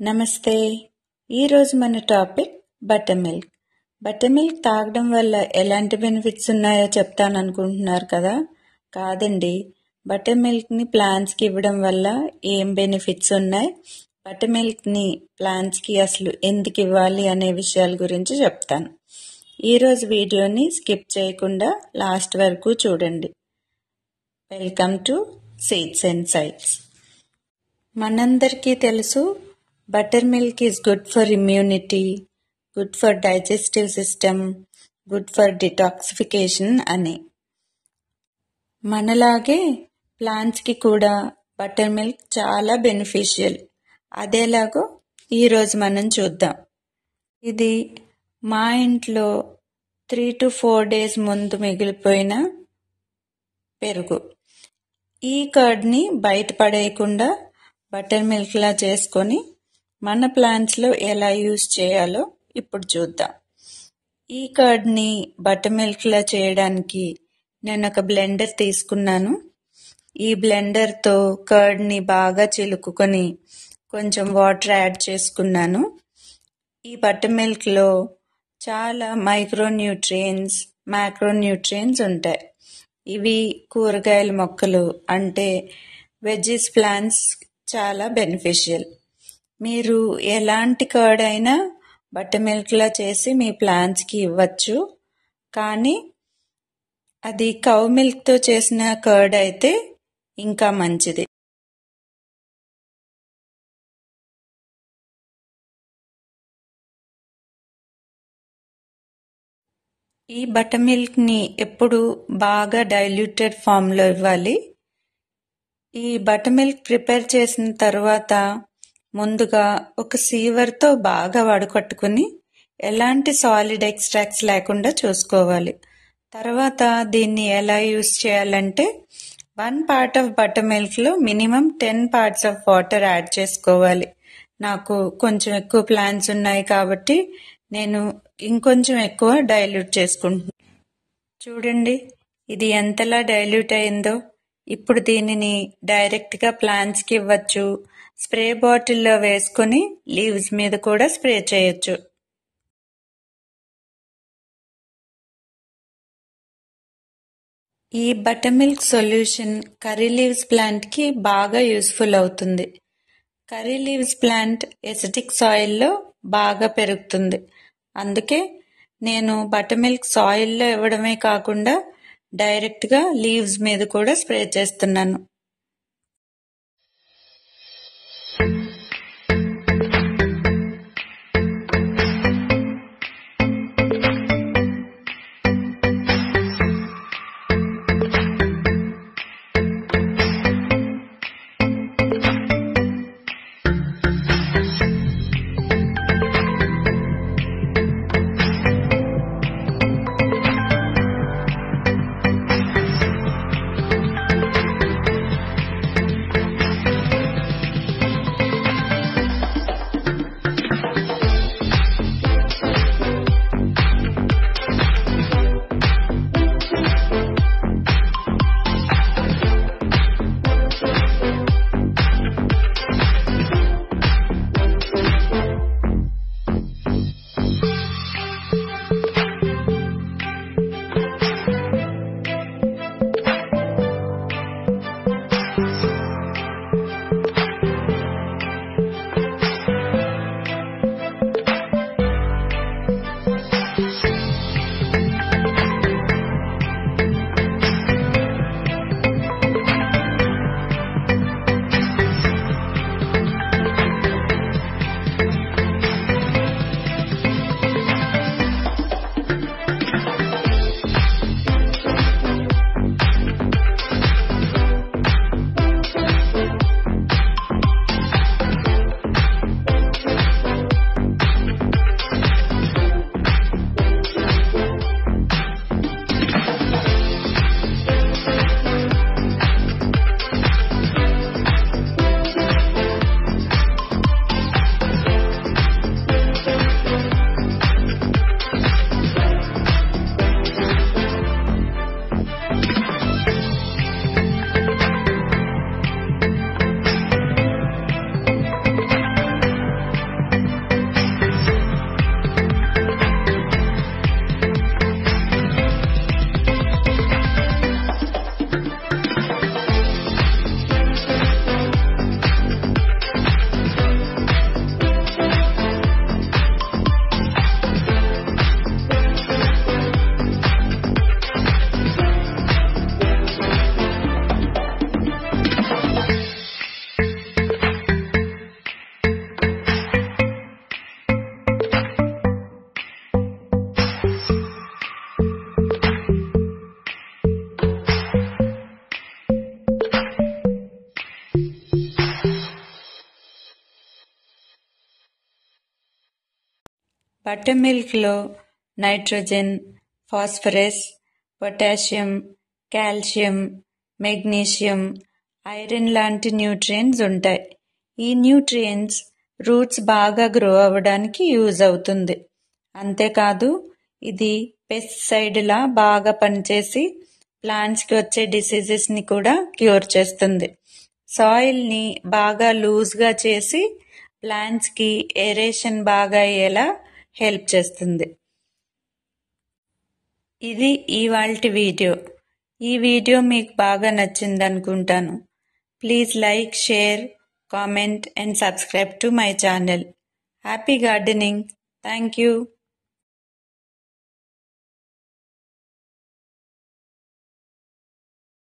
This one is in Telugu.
నమస్తే. ఈరోజు మన topic butter milk. Butter milk తాగడం వల్ల ఎలాంటి బెనిఫిట్స్ ఉన్నాయో చెప్తాననుకుంటున్నారు కదా? కాదండి. బటర్ మిల్క్ని ప్లాంట్స్కి ఇవ్వడం వల్ల ఏం బెనిఫిట్స్ ఉన్నాయి, బటర్ మిల్క్ని ప్లాంట్స్కి అసలు ఎందుకు ఇవ్వాలి అనే విషయాల గురించి చెప్తాను. ఈరోజు వీడియోని స్కిప్ చేయకుండా లాస్ట్ వరకు చూడండి. Welcome to seeds and sides. మనందరికీ తెలుసు, butter milk is good for immunity, good for digestive system, good for detoxification అని. మనలాగే ప్లాంట్స్కి కూడా బటర్ మిల్క్ చాలా బెనిఫిషియల్. అదేలాగో ఈరోజు మనం చూద్దాం. ఇది మా ఇంట్లో 3 to 4 days ముందు మిగిలిపోయిన పెరుగు. ఈ కర్డ్ని బయట పడేయకుండా బటర్ మిల్క్లా చేసుకొని మన ప్లాంట్స్లో ఎలా యూజ్ చేయాలో ఇప్పుడు చూద్దాం. ఈ కర్డ్ని బటర్ మిల్క్లా చేయడానికి నేను ఒక బ్లెండర్ తీసుకున్నాను. ఈ బ్లెండర్తో కర్డ్ని బాగా చిలుకుకొని కొంచెం వాటర్ యాడ్ చేసుకున్నాను. ఈ బటర్ మిల్క్లో చాలా మైక్రోన్యూట్రియన్స్, మ్యాక్రోన్యూట్రియన్స్ ఉంటాయి. ఇవి కూరగాయల మొక్కలు అంటే వెజ్జీస్ ప్లాంట్స్ చాలా బెనిఫిషియల్. మీరు ఎలాంటి కర్డ్ అయినా బటర్ మిల్క్లా చేసి మీ ప్లాంట్స్కి ఇవ్వచ్చు. కానీ అది కౌ మిల్క్తో చేసిన కర్డ్ అయితే ఇంకా మంచిది. ఈ బటర్ మిల్క్ని ఎప్పుడు బాగా డైల్యూటెడ్ ఫామ్లో ఇవ్వాలి. ఈ బటర్ మిల్క్ ప్రిపేర్ చేసిన తర్వాత ముందుగా ఒక సీవర్తో బాగా వడకట్టుకుని ఎలాంటి సాలిడ్ ఎక్స్ట్రాక్ట్స్ లేకుండా చూసుకోవాలి. తర్వాత దీన్ని ఎలా యూజ్ చేయాలంటే 1 part ఆఫ్ బటర్ మిల్క్లో minimum 10 parts of water add చేసుకోవాలి. నాకు కొంచెం ఎక్కువ ప్లాంట్స్ ఉన్నాయి కాబట్టి నేను ఇంకొంచెం ఎక్కువ డైల్యూట్ చేసుకుంటున్నాను. చూడండి, ఇది ఎంతలా డైల్యూట్ అయిందో. ఇప్పుడు దీనిని డైరెక్ట్గా ప్లాంట్స్కి ఇవ్వచ్చు. స్ప్రే బాటిల్లో వేసుకొని లీవ్స్ మీద కూడా స్ప్రే చేయొచ్చు. ఈ butter milk solution curry leaves ప్లాంట్కి బాగా యూస్ఫుల్ అవుతుంది. కర్రీ లీవ్స్ ప్లాంట్ ఎసిడిక్ సాయిల్లో బాగా పెరుగుతుంది. అందుకే నేను బటర్ మిల్క్ సాయిల్లో ఇవ్వడమే కాకుండా డైరెక్ట్గా లీవ్స్ మీద కూడా స్ప్రే చేస్తున్నాను. బటర్ మిల్క్లో nitrogen, phosphorus, potassium, calcium, magnesium, iron లాంటి న్యూట్రియంట్స్ ఉంటాయి. ఈ న్యూట్రియంట్స్ రూట్స్ బాగా గ్రో అవ్వడానికి యూజ్ అవుతుంది. అంతేకాదు ఇది పెస్టిసైడ్లా బాగా పనిచేసి ప్లాంట్స్కి వచ్చే డిసీజెస్ని కూడా క్యూర్ చేస్తుంది. సాయిల్ని బాగా లూజ్గా చేసి ప్లాంట్స్కి ఏరేషన్ బాగా అయ్యేలా హెల్ప్ చేస్తుంది. ఇది ఇవాల్టి వీడియో. ఈ వీడియో మీకు బాగా నచ్చింది అనుకుంటాను. Please like, share, comment and subscribe to my channel. Happy gardening. Thank you.